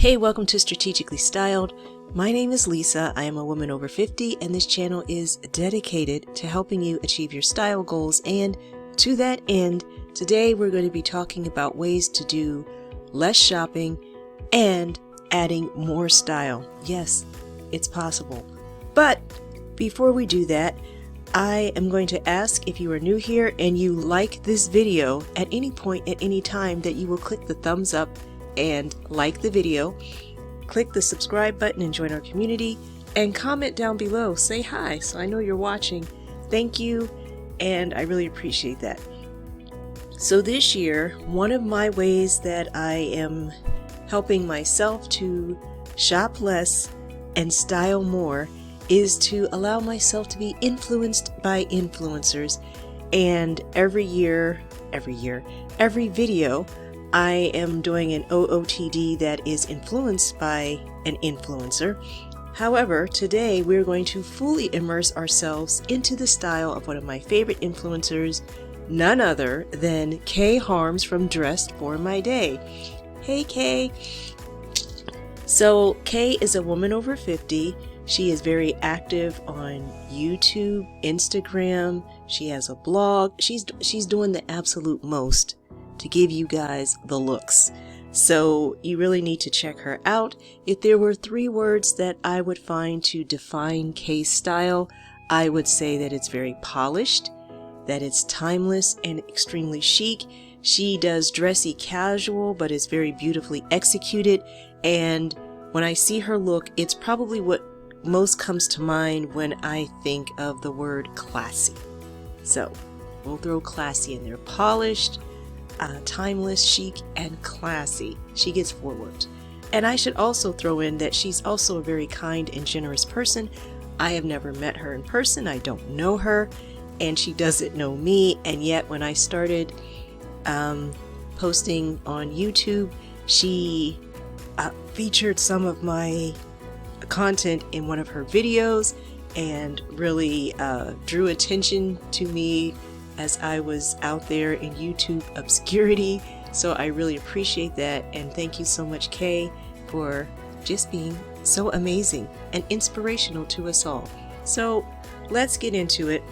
Hey, welcome to Strategically Styled. My name is Lisa. I am a woman over 50, and this channel is dedicated to helping you achieve your style goals. And to that end, today we're going to be talking about ways to do less shopping and adding more style. Yes, it's possible. But before we do that, I am going to ask, if you are new here and you like this video at any point at any time, that you will click the thumbs up and like the video, click the subscribe button and join our community, and comment down below. Say hi so I know you're watching. Thank you, and I really appreciate that. So this year, one of my ways that I am helping myself to shop less and style more is to allow myself to be influenced by influencers. And every video, I am doing an OOTD that is influenced by an influencer. However, today we're going to fully immerse ourselves into the style of one of my favorite influencers, none other than Kay Harms from Dressed for My Day. Hey Kay! So Kay is a woman over 50. She is very active on YouTube, Instagram. She has a blog. She's doing the absolute most to give you guys the looks. So you really need to check her out. If there were 3 words that I would find to define Kay's style, I would say that it's very polished, that it's timeless and extremely chic. She does dressy casual, but it's very beautifully executed. And when I see her look, it's probably what most comes to mind when I think of the word classy. So we'll throw classy in there. Polished, timeless, chic, and classy. She gets 4 words. And I should also throw in that she's also a very kind and generous person. I have never met her in person. I don't know her, and she doesn't know me. And yet when I started posting on YouTube, she featured some of my content in one of her videos and really drew attention to me as I was out there in YouTube obscurity. So I really appreciate that, and thank you so much, Kay, for just being so amazing and inspirational to us all. So let's get into it.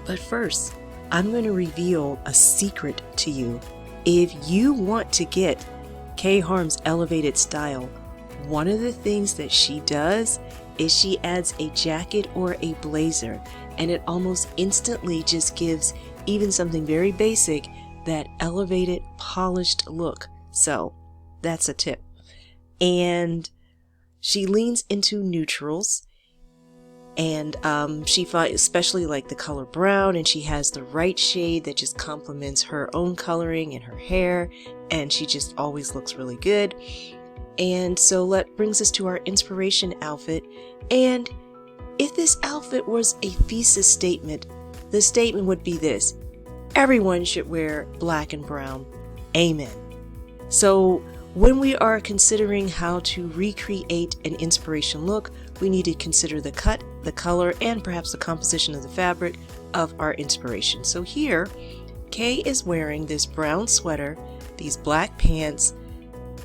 But first, I'm going to reveal a secret to you. If you want to get Kay Harms' elevated style, one of the things that she does is she adds a jacket or a blazer, and it almost instantly just gives even something very basic that elevated, polished look. So that's a tip. And she leans into neutrals, and she finds especially like the color brown, and she has the right shade that just complements her own coloring and her hair, and she just always looks really good. And so that brings us to our inspiration outfit. And if this outfit was a thesis statement, the statement would be this: everyone should wear black and brown. Amen. So when we are considering how to recreate an inspiration look, we need to consider the cut, the color, and perhaps the composition of the fabric of our inspiration. So here, Kay is wearing this brown sweater, these black pants,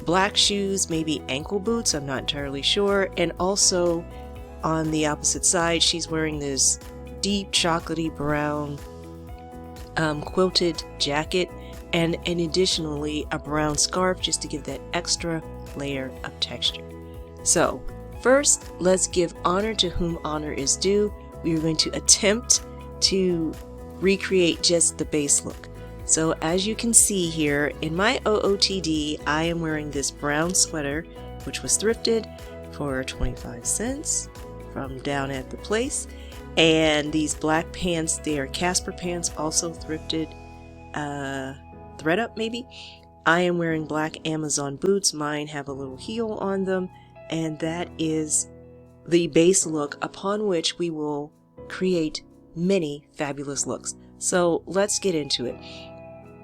black shoes, maybe ankle boots, I'm not entirely sure, and also on the opposite side she's wearing this deep chocolatey brown quilted jacket, and additionally a brown scarf just to give that extra layer of texture. So first, let's give honor to whom honor is due. We are going to attempt to recreate just the base look. So as you can see here in my OOTD, I am wearing this brown sweater, which was thrifted for 25 cents from down at the place. And these black pants, they are Casper pants, also thrifted, thread up maybe. I am wearing black Amazon boots. Mine have a little heel on them. And that is the base look upon which we will create many fabulous looks. So let's get into it.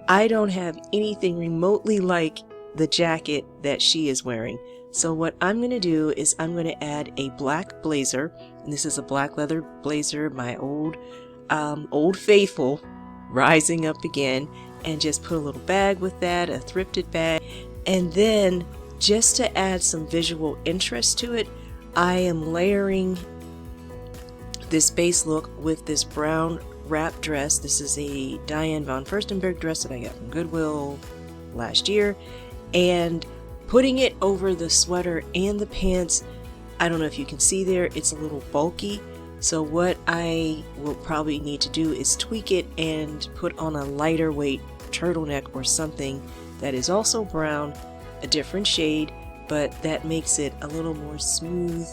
I don't have anything remotely like the jacket that she is wearing. So what I'm going to do is I'm going to add a black blazer. And this is a black leather blazer, my old faithful, rising up again, and just put a little bag with that, a thrifted bag. And then just to add some visual interest to it, I am layering this base look with this brown wrap dress. This is a Diane von Furstenberg dress that I got from Goodwill last year, and putting it over the sweater and the pants. I don't know if you can see there, it's a little bulky. So what I will probably need to do is tweak it and put on a lighter weight turtleneck or something that is also brown, a different shade, but that makes it a little more smooth,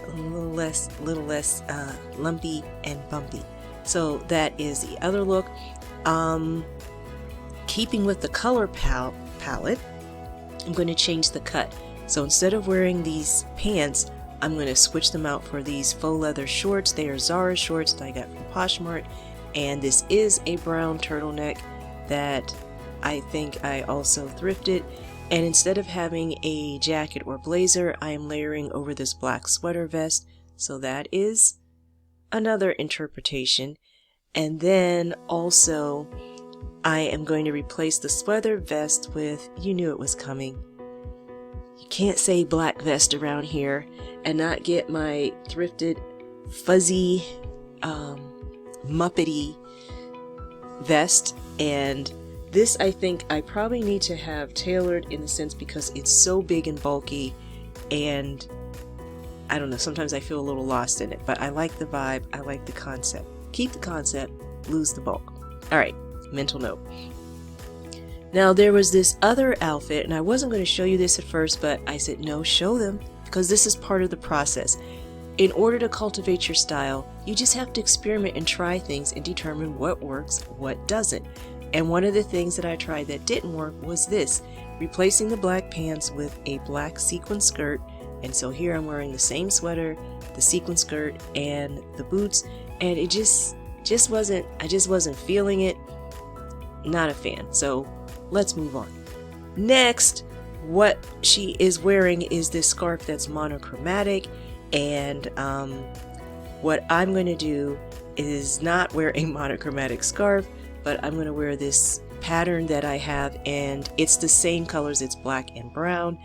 a little less lumpy and bumpy. So that is the other look. Keeping with the color palette, I'm going to change the cut. So instead of wearing these pants, I'm going to switch them out for these faux leather shorts. They are Zara shorts that I got from Poshmark, and this is a brown turtleneck that I think I also thrifted. And instead of having a jacket or blazer, I am layering over this black sweater vest. So that is another interpretation. And then also I am going to replace the sweater vest with, you knew it was coming, you can't say black vest around here and not get my thrifted fuzzy muppety vest. And this I think I probably need to have tailored in a sense because it's so big and bulky, and I don't know, sometimes I feel a little lost in it, but I like the vibe, I like the concept. Keep the concept, lose the bulk. Alright, mental note. Now there was this other outfit, and I wasn't going to show you this at first, but I said no, show them, because this is part of the process. In order to cultivate your style, you just have to experiment and try things and determine what works, what doesn't. And one of the things that I tried that didn't work was this, replacing the black pants with a black sequin skirt. And so here I'm wearing the same sweater, the sequin skirt, and the boots, and it just wasn't, I just wasn't feeling it. Not a fan. So let's move on. Next, what she is wearing is this scarf that's monochromatic, and what I'm going to do is not wear a monochromatic scarf, but I'm going to wear this pattern that I have, and it's the same colors, it's black and brown,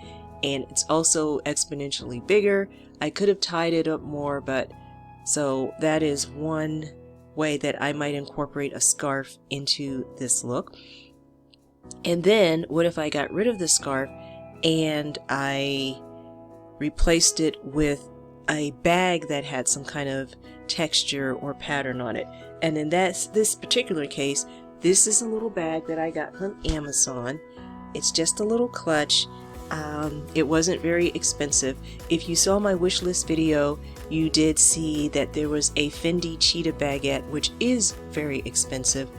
and it's also exponentially bigger. I could have tied it up more, but so that is one way that I might incorporate a scarf into this look. And then what if I got rid of the scarf and I replaced it with a bag that had some kind of texture or pattern on it? And in this particular case, this is a little bag that I got from Amazon. It's just a little clutch. It wasn't very expensive. If you saw my wish list video, you did see that there was a Fendi cheetah baguette, which is very expensive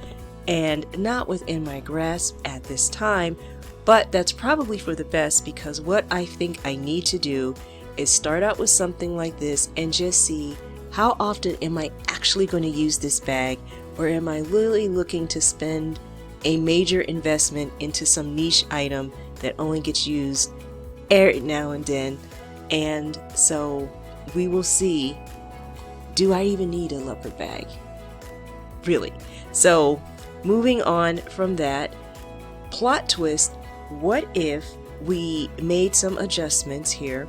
and not within my grasp at this time, but that's probably for the best, because what I think I need to do is start out with something like this and just see how often am I actually going to use this bag, or am I really looking to spend a major investment into some niche item that only gets used every now and then. And so we will see, do I even need a leopard bag? Really? So moving on from that, plot twist, what if we made some adjustments here,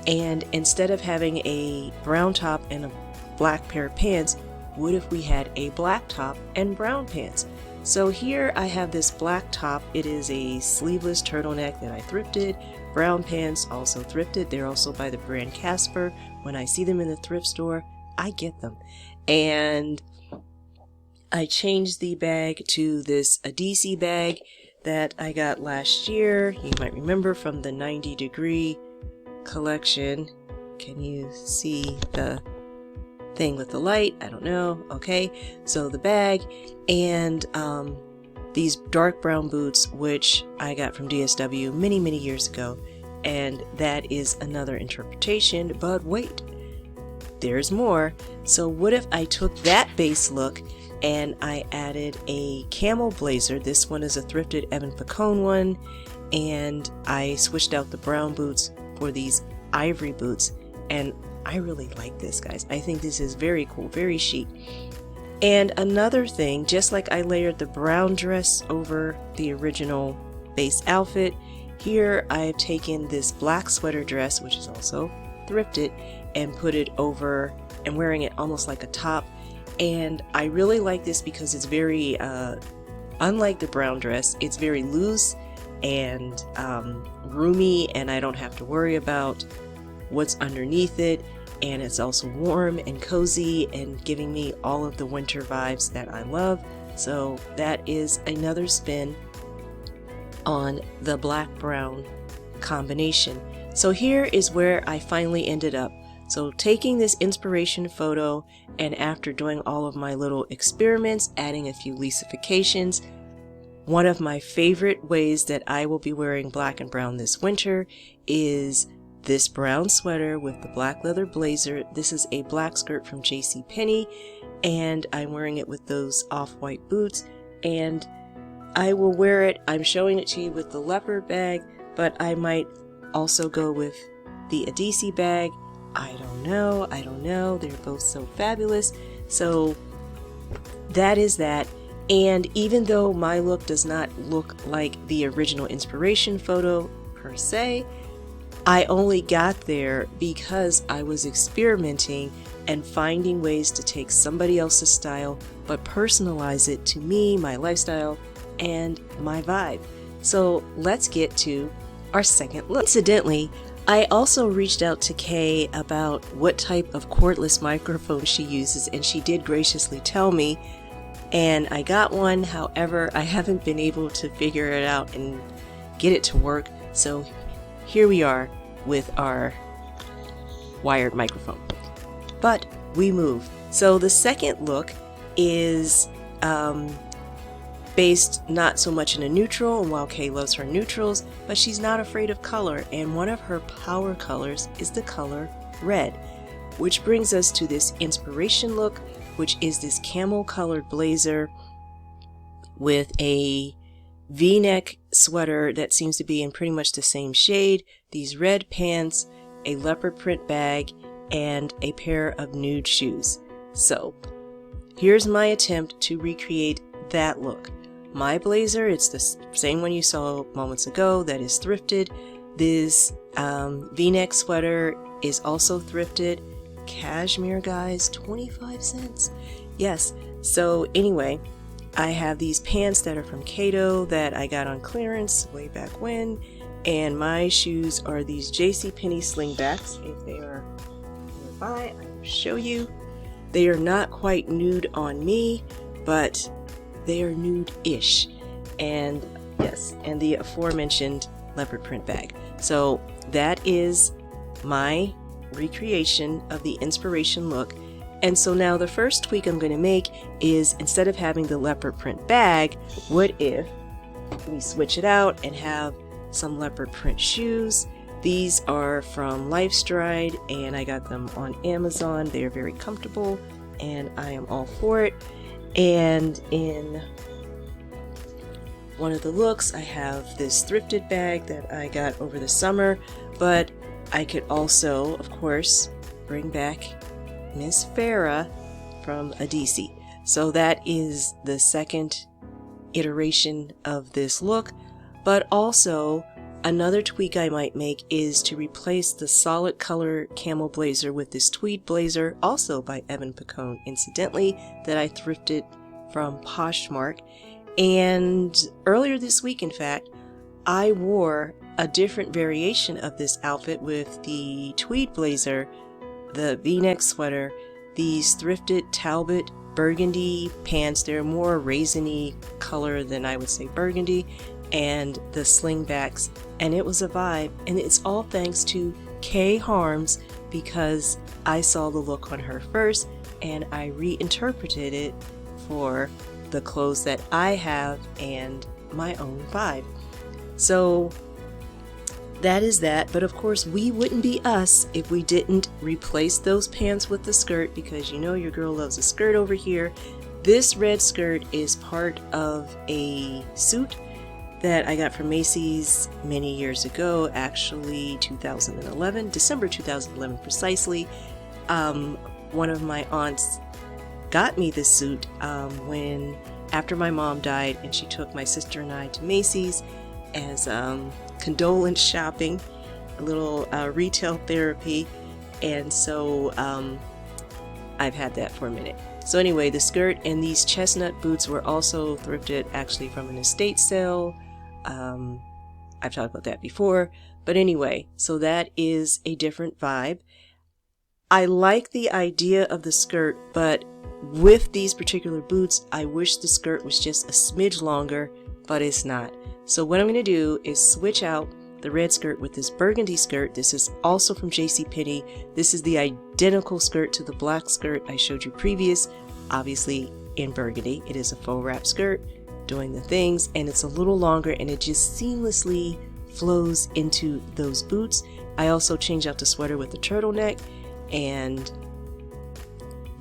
and instead of having a brown top and a black pair of pants, what if we had a black top and brown pants? So here I have this black top. It is a sleeveless turtleneck that I thrifted. Brown pants, also thrifted. They're also by the brand Casper. When I see them in the thrift store, I get them. And I changed the bag to this Adisi bag that I got last year. You might remember from the 90 degree collection. Can you see the thing with the light? I don't know. Okay, so the bag and these dark brown boots, which I got from DSW many years ago, and that is another interpretation. But wait, there's more. So what if I took that base look and I added a camel blazer? This one is a thrifted Evan Pacone one, and I switched out the brown boots for these ivory boots, and I really like this, guys. I think this is very cool, very chic. And another thing, just like I layered the brown dress over the original base outfit, here I have taken this black sweater dress, which is also thrifted, and put it over and wearing it almost like a top. And I really like this because it's very, unlike the brown dress, it's very loose and roomy, and I don't have to worry about what's underneath it. And it's also warm and cozy and giving me all of the winter vibes that I love. So that is another spin on the black-brown combination. So here is where I finally ended up. So taking this inspiration photo, and after doing all of my little experiments, adding a few lacifications, one of my favorite ways that I will be wearing black and brown this winter is this brown sweater with the black leather blazer. This is a black skirt from JCPenney, and I'm wearing it with those off-white boots, and I will wear it, I'm showing it to you with the leopard bag, but I might also go with the Adisi bag. I don't know, they're both so fabulous. So that is that. And even though my look does not look like the original inspiration photo per se, I only got there because I was experimenting and finding ways to take somebody else's style but personalize it to me, my lifestyle, and my vibe. So let's get to our second look. Incidentally, I also reached out to Kay about what type of cordless microphone she uses, and she did graciously tell me, and I got one. However, I haven't been able to figure it out and get it to work. So here we are with our wired microphone. But we move. So the second look is based not so much in a neutral, and while Kay loves her neutrals, but she's not afraid of color, and one of her power colors is the color red, which brings us to this inspiration look, which is this camel colored blazer with a V-neck sweater that seems to be in pretty much the same shade, these red pants, a leopard print bag, and a pair of nude shoes. So here's my attempt to recreate that look. My blazer, it's the same one you saw moments ago, that is thrifted. This V-neck sweater is also thrifted. Cashmere, guys, 25 cents. Yes, so anyway, I have these pants that are from Cato that I got on clearance way back when, and my shoes are these JCPenney slingbacks. If they are nearby, I will show you. They are not quite nude on me, but they are nude-ish. And yes, and the aforementioned leopard print bag. So that is my recreation of the inspiration look. And so now the first tweak I'm going to make is, instead of having the leopard print bag, what if we switch it out and have some leopard print shoes? These are from Lifestride, and I got them on Amazon. They are very comfortable, and I am all for it. And in one of the looks, I have this thrifted bag that I got over the summer, but I could also, of course, bring back Miss Farah from Adisi. So that is the second iteration of this look. But also, another tweak I might make is to replace the solid color camel blazer with this tweed blazer, also by Evan Picone, incidentally, that I thrifted from Poshmark. And earlier this week, in fact, I wore a different variation of this outfit with the tweed blazer, the V-neck sweater, these thrifted Talbot burgundy pants. They're more raisiny color than I would say burgundy, and the slingbacks, and it was a vibe. And it's all thanks to Kay Harms, because I saw the look on her first and I reinterpreted it for the clothes that I have and my own vibe. So that is that. But of course, we wouldn't be us if we didn't replace those pants with the skirt, because you know your girl loves a skirt over here. This red skirt is part of a suit that I got from Macy's many years ago, actually 2011, December 2011 precisely. One of my aunts got me this suit after my mom died, and she took my sister and I to Macy's as condolence shopping, a little retail therapy, and so I've had that for a minute. So anyway, the skirt and these chestnut boots were also thrifted actually from an estate sale. I've talked about that before, but anyway, so that is a different vibe. I like the idea of the skirt, but with these particular boots, I wish the skirt was just a smidge longer, but it's not. So what I'm going to do is switch out the red skirt with this burgundy skirt. This is also from JCPenney. This is the identical skirt to the black skirt I showed you previous, obviously in burgundy. It is a faux wrap skirt doing the things, and it's a little longer, and it just seamlessly flows into those boots. I also changed out the sweater with the turtleneck, and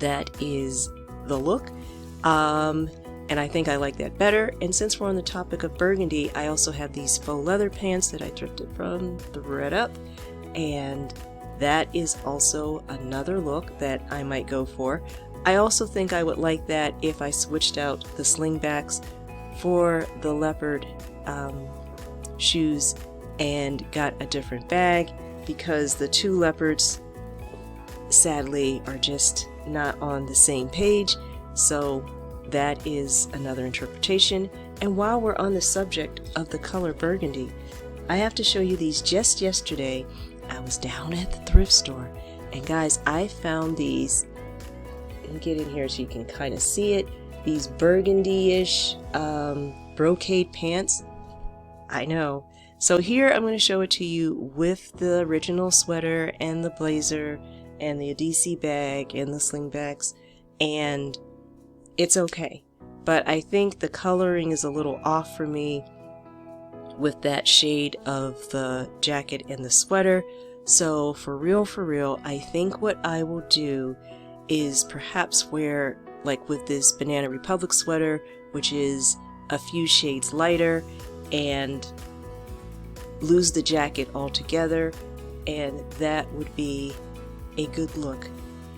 that is the look. And I think I like that better. And since we're on the topic of burgundy, I also have these faux leather pants that I thrifted from thredUP, and that is also another look that I might go for. I also think I would like that if I switched out the slingbacks for the leopard shoes and got a different bag, because the two leopards sadly are just not on the same page. So that is another interpretation. And while we're on the subject of the color burgundy, I have to show you these. Just yesterday I was down at the thrift store, and guys, I found these. Let me get in here so you can kind of see it. These burgundy-ish brocade pants. I know. So here I'm going to show it to you with the original sweater and the blazer and the DC bag and the slingbacks, and it's okay. But I think the coloring is a little off for me with that shade of the jacket and the sweater. So for real, I think what I will do is perhaps wear, like with this Banana Republic sweater, which is a few shades lighter, and lose the jacket altogether, and that would be a good look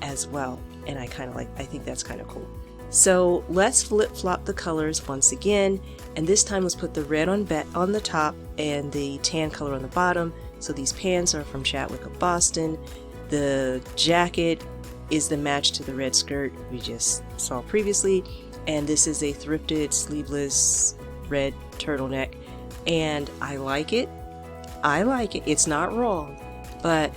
as well. And I think that's kind of cool. So let's flip-flop the colors once again, and this time let's put the red on the top and the tan color on the bottom. So these pants are from Chadwick of Boston. The jacket is the match to the red skirt we just saw previously, and this is a thrifted sleeveless red turtleneck, and I like it. It's not wrong, but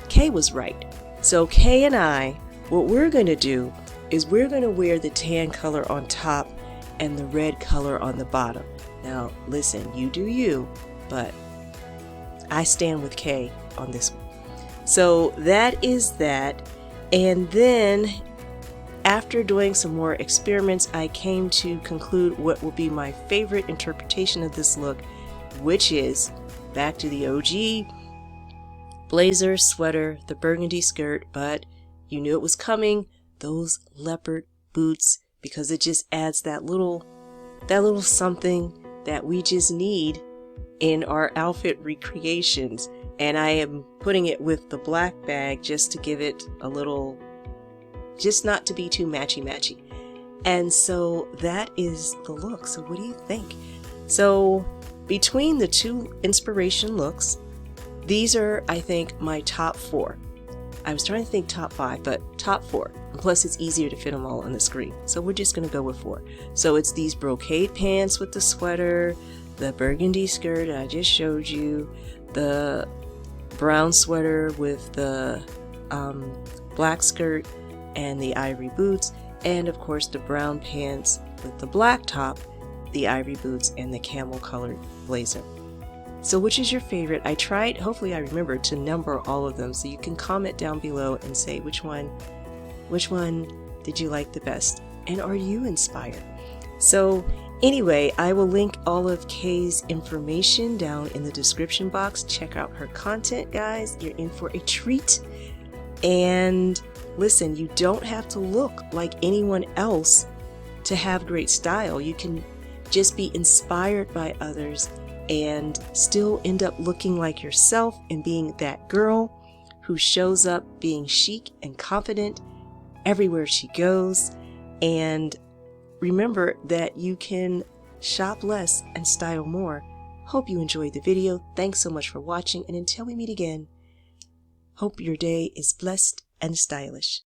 Kay was right. So Kay and I, what we're going to do is we're going to wear the tan color on top and the red color on the bottom. Now listen, you do you, but I stand with Kay on this one. So that is that. And then after doing some more experiments, I came to conclude what will be my favorite interpretation of this look, which is back to the OG blazer, sweater, the burgundy skirt, but you knew it was coming, those leopard boots, because it just adds that little something that we just need in our outfit recreations. And I am putting it with the black bag just to give it a little, just not to be too matchy. And so that is the look. So what do you think? So between the two inspiration looks, these are, I think, my top 4. I was trying to think top 5, but top 4. And plus it's easier to fit them all on the screen. So we're just going to go with 4. So it's these brocade pants with the sweater, the burgundy skirt I just showed you, the brown sweater with the black skirt and the ivory boots, and of course the brown pants with the black top, the ivory boots, and the camel colored blazer. So which is your favorite? I tried, hopefully I remember to number all of them, so you can comment down below and say which one did you like the best, and are you inspired? So anyway, I will link all of Kay's information down in the description box. Check out her content, guys. You're in for a treat. And listen, you don't have to look like anyone else to have great style. You can just be inspired by others and still end up looking like yourself and being that girl who shows up being chic and confident everywhere she goes. And remember that you can shop less and style more. Hope you enjoyed the video. Thanks so much for watching, and until we meet again, hope your day is blessed and stylish.